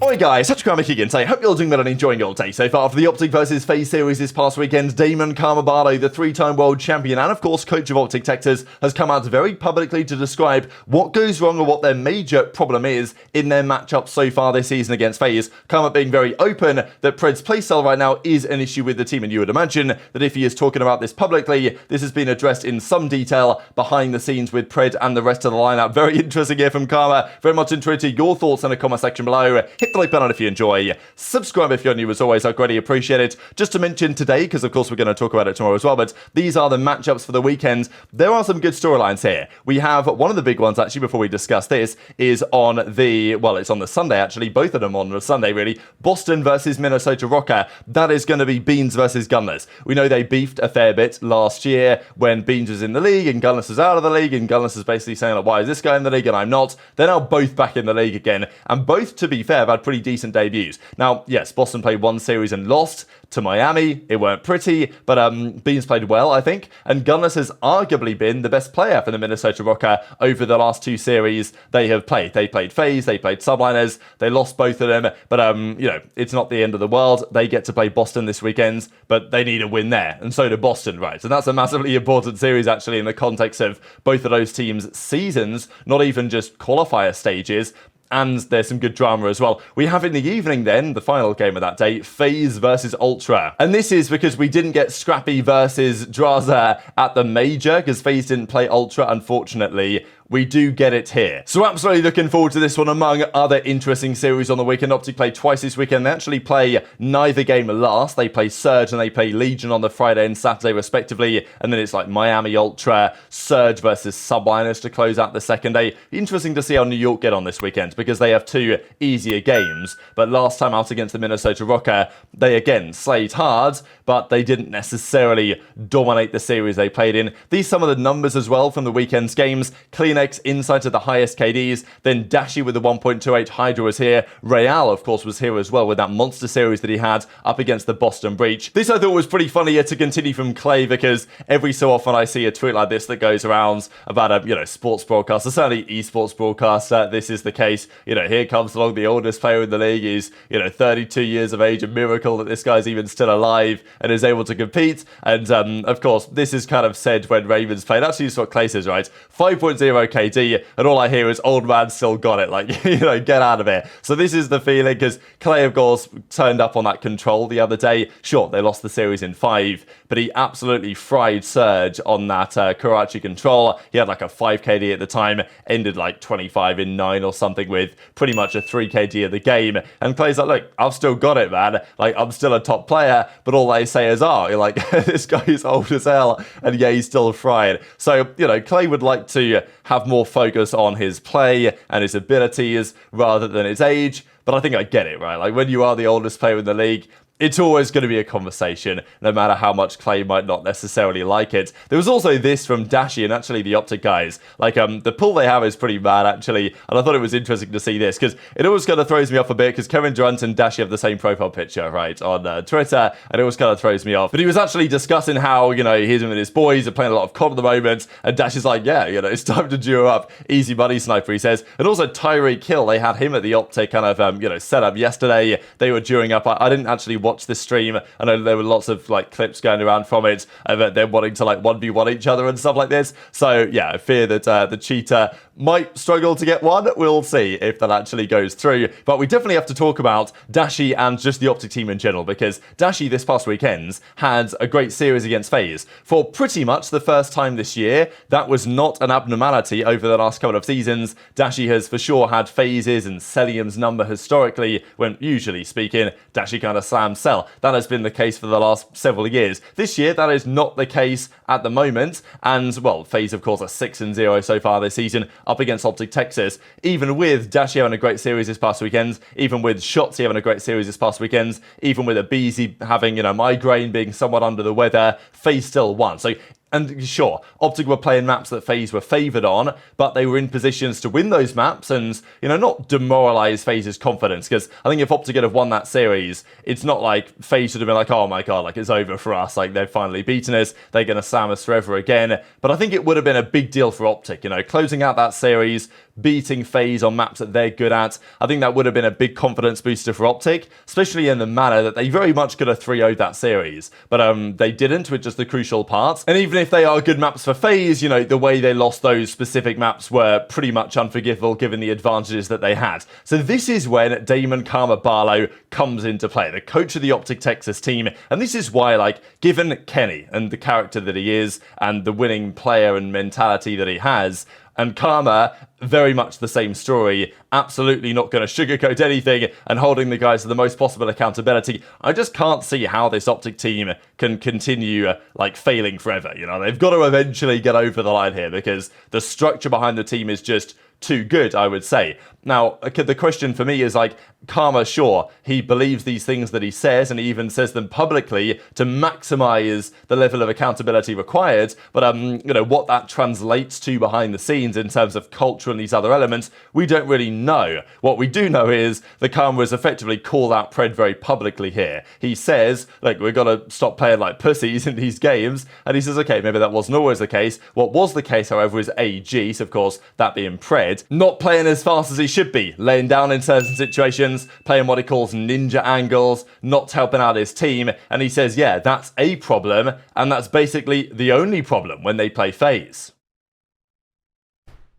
Alright guys, TacticalRab again. So I hope you're all doing well and enjoying your day so far. For the OpTic vs FaZe series this past weekend, Damon Carmabado, the 3-time world champion and of course coach of OpTic Texas, has come out very publicly to describe what goes wrong or what their major problem is in their matchup so far this season against FaZe. Karma being very open that Pred's playstyle right now is an issue with the team, and you would imagine that if he is talking about this publicly, this has been addressed in some detail behind the scenes with Pred and the rest of the lineup. Very interesting here from Karma. Very much interested your thoughts in the comment section below. Hit the like button if you enjoy. Subscribe if you're new as always. I'd greatly appreciate it. Just to mention today, because of course we're going to talk about it tomorrow as well, but these are the matchups for the weekend. There are some good storylines here. We have one of the big ones actually before we discuss this is on the, well, it's on the Sunday actually, both of them on the Sunday really. Boston versus Minnesota Rocker. That is going to be Beans versus Gunless. We know they beefed a fair bit last year when Beans was in the league and Gunless was out of the league, and Gunless is basically saying like, why is this guy in the league and I'm not? They're now both back in the league again, and both, to be fair, have had pretty decent debuts. Now, yes, Boston played one series and lost to Miami. It weren't pretty, but Beans played well, I think, and Gunless has arguably been the best player for the Minnesota Rocker over the last two series they have played. They played FaZe, they played Subliners, they lost both of them, but you know, it's not the end of the world. They get to play Boston this weekend, but they need a win there, and so do Boston, right? So that's a massively important series actually in the context of both of those teams' seasons, not even just qualifier stages. And there's some good drama as well. We have in the evening then, the final game of that day, FaZe versus Ultra. And this is because we didn't get Scrappy versus Drazah at the major, because FaZe didn't play Ultra, unfortunately. We do get it here. So absolutely looking forward to this one among other interesting series on the weekend. OpTic play twice this weekend. They actually play neither game last. They play Surge and they play Legion on the Friday and Saturday respectively. And then it's like Miami Ultra, Surge versus Subliners to close out the second day. Interesting to see how New York get on this weekend because they have two easier games. But last time out against the Minnesota Rocker, they again slayed hard, but they didn't necessarily dominate the series they played in. These some of the numbers as well from the weekend's games. CleanX inside to the highest KDs, then Dashy with the 1.28, HyDra was here, ReeaL of course was here as well with that monster series that he had up against the Boston Breach. This I thought was pretty funny here to continue from Clay, because every so often I see a tweet like this that goes around about a sports broadcaster, certainly esports broadcaster. This is the case. Here comes along the oldest player in the league. He's 32 years of age, a miracle that this guy's even still alive and is able to compete. And of course this is kind of said when Ravens played. Actually, it's what Clay says, right? 5.0 KD, and all I hear is old man still got it, like, get out of here. So this is the feeling, because Clay of course turned up on that control the other day. Sure, they lost the series in 5, but he absolutely fried Surge on that Karachi control. He had like a 5 KD at the time, ended like 25 in 9 or something with pretty much a 3 KD of the game, and Clay's like, look, I've still got it, man, like I'm still a top player, but all they say is, oh, you're like, this guy is old as hell, and yeah, he's still fried. So Clay would like to have more focus on his play and his abilities rather than his age, but I think I get it, right? Like, when you are the oldest player in the league, it's always going to be a conversation, no matter how much Clay might not necessarily like it. There was also this from Dashy and actually the OpTic guys. Like, the pull they have is pretty bad, actually, and I thought it was interesting to see this, because it always kind of throws me off a bit, because Kevin Durant and Dashy have the same profile picture, right, on Twitter, and it always kind of throws me off. But he was actually discussing how, him and his boys are playing a lot of COD at the moment, and Dashy's like, yeah, it's time to duo up. Easy money, Sniper, he says. And also Tyreek Hill, they had him at the OpTic kind of, set up yesterday. They were duoing up. I didn't actually watch this stream. I know there were lots of like clips going around from it of them wanting to like 1v1 each other and stuff like this. So yeah, I fear that the Cheetah might struggle to get one. We'll see if that actually goes through. But we definitely have to talk about Dashy and just the OpTic team in general, because Dashy this past weekend had a great series against FaZe. For pretty much the first time this year, that was not an abnormality over the last couple of seasons. Dashy has for sure had phases and Cellium's number historically, when usually speaking, Dashy kind of slams Cell. That has been the case for the last several years. This year, that is not the case at the moment. And, well, FaZe, of course, are 6-0 so far this season up against OpTic Texas. Even with Dashy having a great series this past weekend, even with Shotzzy having a great series this past weekend, even with aBeZy having, migraine, being somewhat under the weather, FaZe still won. So, and sure, OpTic were playing maps that FaZe were favoured on, but they were in positions to win those maps and, not demoralise FaZe's confidence. Because I think if OpTic had won that series, it's not like FaZe should have been like, oh my god, like it's over for us, like they've finally beaten us, they're going to slam us forever again. But I think it would have been a big deal for OpTic, closing out that series, beating FaZe on maps that they're good at. I think that would have been a big confidence booster for OpTic, especially in the manner that they very much could have 3-0'd that series. But they didn't, which is the crucial part. And even if they are good maps for FaZe, you know, the way they lost those specific maps were pretty much unforgivable given the advantages that they had. So this is when Damon Karma Barlow comes into play, the coach of the OpTic Texas team. And this is why, like, given Kenny and the character that he is and the winning player and mentality that he has, and Karma, very much the same story, absolutely not going to sugarcoat anything and holding the guys to the most possible accountability. I just can't see how this OpTic team can continue, like, failing forever. You know, they've got to eventually get over the line here because the structure behind the team is just too good, I would say. Now, the question for me is, like, Karma, sure, he believes these things that he says, and he even says them publicly to maximize the level of accountability required, but, you know, what that translates to behind the scenes in terms of culture and these other elements, we don't really know. What we do know is that Karma has effectively called out Pred very publicly here. He says, like, we're gonna stop playing like pussies in these games, and he says, okay, maybe that wasn't always the case. What was the case, however, is AG, so of course, that being Pred, not playing as fast as he should be, laying down in certain situations, playing what he calls ninja angles, not helping out his team, and he says, yeah, that's a problem, and that's basically the only problem when they play FaZe.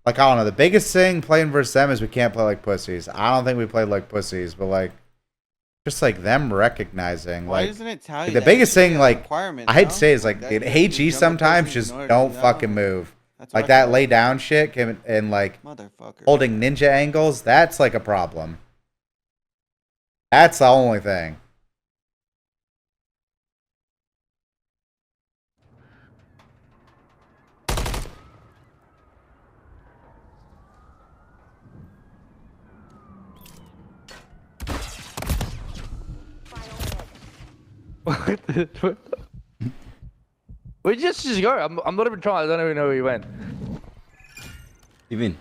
Like, I don't know, the biggest thing playing versus them is we can't play like pussies. I don't think we played like pussies, but, like, just, like, them recognizing, Why like, doesn't it tell you the that biggest it's thing, a like, requirement, I hate no? to say is, like, That in you HG jump sometimes pussies just in order don't to fucking know. move. That's Like, what I that thought. lay down shit and like, Motherfucker. holding ninja angles, that's, like, a problem. That's the only thing. We just go. I'm not even trying. I don't even know where he went. You mean?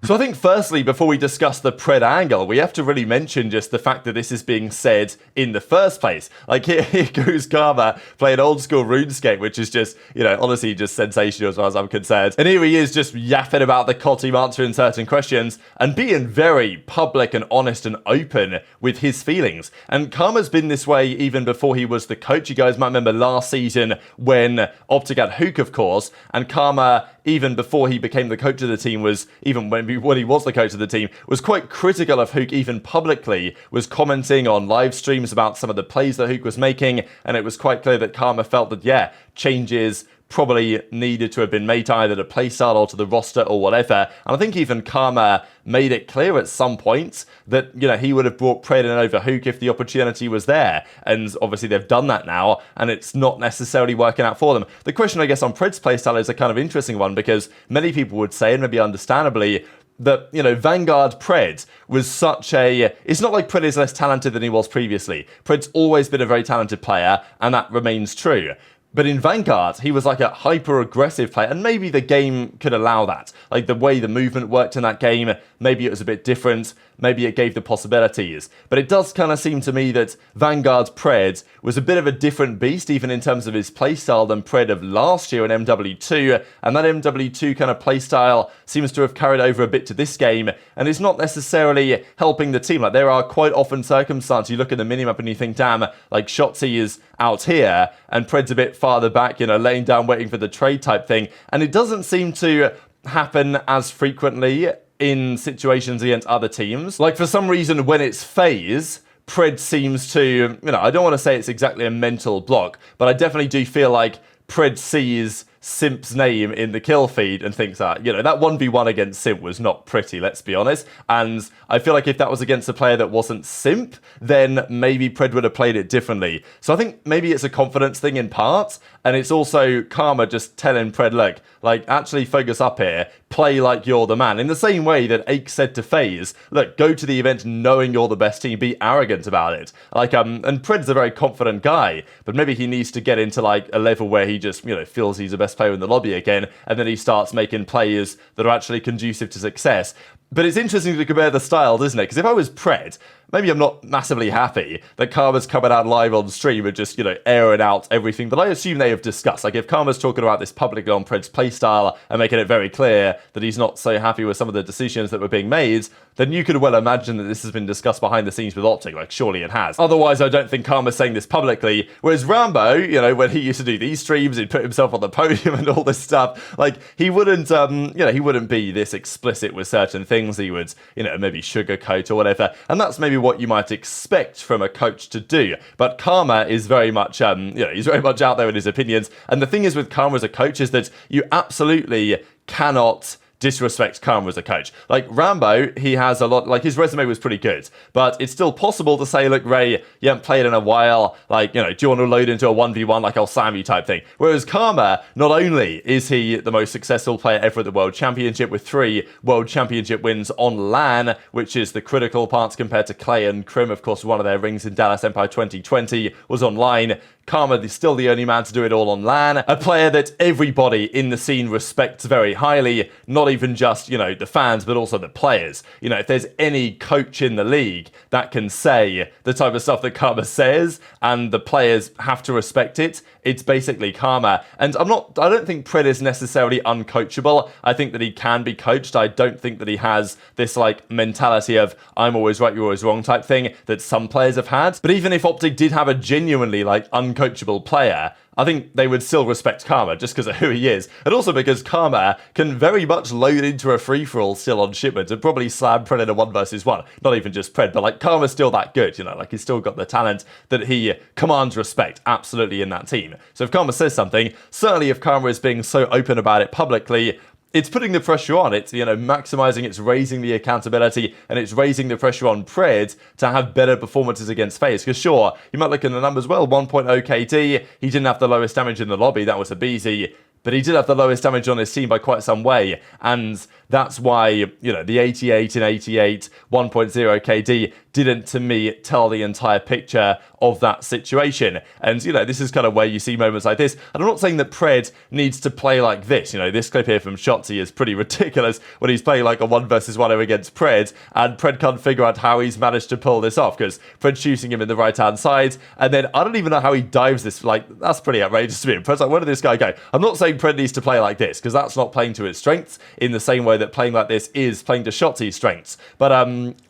So I think firstly, before we discuss the Pred angle, we have to really mention just the fact that this is being said in the first place. Like, here goes Karma playing old school RuneScape, which is just, you know, honestly just sensational as far as I'm concerned. And here he is just yapping about the COD team, answering certain questions and being very public and honest and open with his feelings. And Karma's been this way even before he was the coach. You guys might remember last season when OpTic had Hook, of course, and Karma, even before he became the coach of the team, was, even when he was the coach of the team, was quite critical of Hook, even publicly, was commenting on live streams about some of the plays that Hook was making, and it was quite clear that Karma felt that, yeah, changes probably needed to have been made to either the playstyle or to the roster or whatever. And I think even Karma made it clear at some point that, you know, he would have brought Pred in over Hook if the opportunity was there. And obviously they've done that now, and it's not necessarily working out for them. The question, I guess, on Pred's playstyle is a kind of interesting one, because many people would say, and maybe understandably, that, you know, Vanguard Pred was such a... It's not like Pred is less talented than he was previously. Pred's always been a very talented player, and that remains true. But in Vanguard, he was like a hyper-aggressive player, and maybe the game could allow that. Like, the way the movement worked in that game, maybe it was a bit different, maybe it gave the possibilities. But it does kind of seem to me that Vanguard Pred was a bit of a different beast, even in terms of his playstyle, than Pred of last year in MW2, and that MW2 kind of playstyle seems to have carried over a bit to this game, and it's not necessarily helping the team. Like, there are quite often circumstances, you look at the minimap and you think, damn, like, Shotzzy is out here, and Pred's a bit farther back, you know, laying down, waiting for the trade type thing, and it doesn't seem to happen as frequently in situations against other teams. Like, for some reason, when it's FaZe, Pred seems to, you know, I don't want to say it's exactly a mental block, but I definitely do feel like Pred sees Simp's name in the kill feed and thinks that, you know, that 1v1 against Simp was not pretty, let's be honest. And I feel like if that was against a player that wasn't Simp, then maybe Pred would have played it differently. So I think maybe it's a confidence thing in part, and it's also Karma just telling Pred, look, like, actually focus up here, play like you're the man. In the same way that Ake said to FaZe, look, go to the event knowing you're the best team, be arrogant about it. Like, and Pred's a very confident guy, but maybe he needs to get into, like, a level where he just, you know, feels he's the best player in the lobby again, and then he starts making plays that are actually conducive to success. But it's interesting to compare the styles, isn't it? Because if I was Pred, maybe I'm not massively happy that Karma's coming out live on stream and just, airing out everything that I assume they have discussed. Like, if Karma's talking about this publicly on Pred's playstyle and making it very clear that he's not so happy with some of the decisions that were being made, then you could well imagine that this has been discussed behind the scenes with OpTic. Like, surely it has. Otherwise, I don't think Karma's saying this publicly. Whereas Rambo, when he used to do these streams, he'd put himself on the podium and all this stuff. Like, he wouldn't, he wouldn't be this explicit with certain things. He would, maybe sugarcoat or whatever. And that's maybe what you might expect from a coach to do. But Karma is very much, he's very much out there in his opinions. And the thing is with Karma as a coach is that you absolutely cannot disrespect Karma as a coach. Like, Rambo, he has a lot, like, his resume was pretty good, but it's still possible to say, look, Ray, you haven't played in a while, like, do you want to load into a 1v1 like I'll Sam you type thing? Whereas Karma, not only is he the most successful player ever at the World Championship with 3 World Championship wins on LAN, which is the critical parts compared to Clay and Crim. Of course, one of their rings in Dallas Empire 2020 was online. Karma is still the only man to do it all on LAN. A player that everybody in the scene respects very highly, not even just, the fans, but also the players. If there's any coach in the league that can say the type of stuff that Karma says and the players have to respect it, it's basically Karma. And I don't think Pred is necessarily uncoachable. I think that he can be coached. I don't think that he has this mentality of I'm always right, you're always wrong type thing that some players have had. But even if OpTic did have a genuinely uncoachable player, I think they would still respect Karma just because of who he is. And also because Karma can very much load into a free-for-all still on shipment and probably slam Pred in a 1v1. Not even just Pred, but Karma's still that good, he's still got the talent that he commands respect absolutely in that team. So if Karma says something, certainly if Karma is being so open about it publicly, it's putting the pressure on. It's, maximizing, it's raising the accountability, and it's raising the pressure on Pred to have better performances against FaZe. Because sure, you might look at the numbers, well, 1.0 KD, he didn't have the lowest damage in the lobby, that was aBeZy, but he did have the lowest damage on his team by quite some way, and that's why, the 88 and 88, 1.0 KD didn't, to me, tell the entire picture of that situation. And, this is kind of where you see moments like this. And I'm not saying that Pred needs to play like this. This clip here from Shotzzy is pretty ridiculous when he's playing like a 1v1 against Pred, and Pred can't figure out how he's managed to pull this off, because Pred's shooting him in the right-hand side, and then I don't even know how he dives this. That's pretty outrageous to me. Pred's like, where did this guy go? I'm not saying Pred needs to play like this, because that's not playing to his strengths, in the same way that playing like this is playing to Shotzzy's strengths. But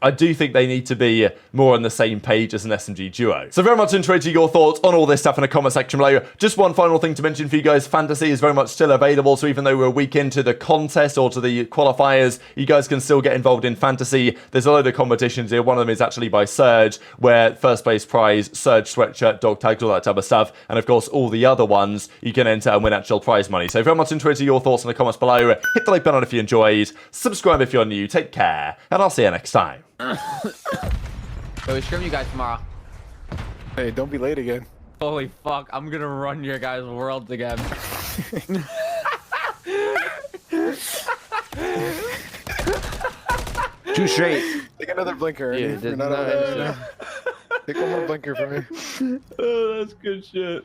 I do think they need to be more on the same page as an SMG duo. So very much interested your thoughts on all this stuff in the comment section below. Just one final thing to mention for you guys, Fantasy is very much still available, so even though we're a week into the contest or to the qualifiers, you guys can still get involved in Fantasy. There's a load of competitions here. One of them is actually by Surge, where first place prize, Surge sweatshirt, dog tags, all that type of stuff, and of course all the other ones you can enter and win actual prize money. So very much interested your thoughts in the comments below. Hit the like button if you enjoyed, subscribe if you're new, take care, and I'll see you next time. So we stream you guys tomorrow. Hey, don't be late again. Holy fuck, I'm gonna run your guys' worlds again. Too straight. Take another blinker. Yeah, You're not on that. Take one more blinker for me. Oh, that's good shit.